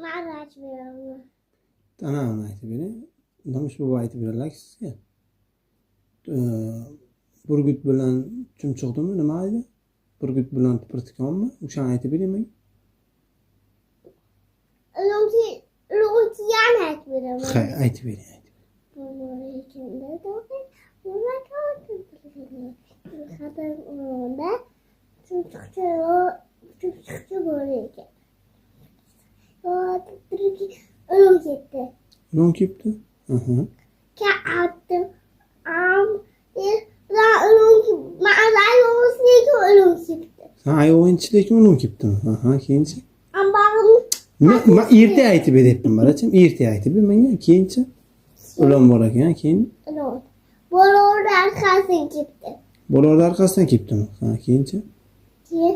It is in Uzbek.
Ma'no aytib beraman. Anavini aytib bering. Nomus bova aytib beradilar sizga. Burgut bilan chumchuqdimi, nima edi? Burgut bilan tiprtikonmi? O'shani aytib bering menga. Lo'tiyani aytib beraman. Ha, aytib bering. Chumchuqcha bor ekan. Ulug' ketdi. Ulug' ketdi? Katta ulug' ketdi. Ha, ayvon ichidagi ulug' ketdimi? Keyinchi? Ambarim Erta aytib beryapman, barachim. Erta aytib ber menga, keyinchi. Ulan bor ekan, keyin Bolalar arkasidan ketdi. bolalar orqasidan ketdimi? Keyinchi? Keyin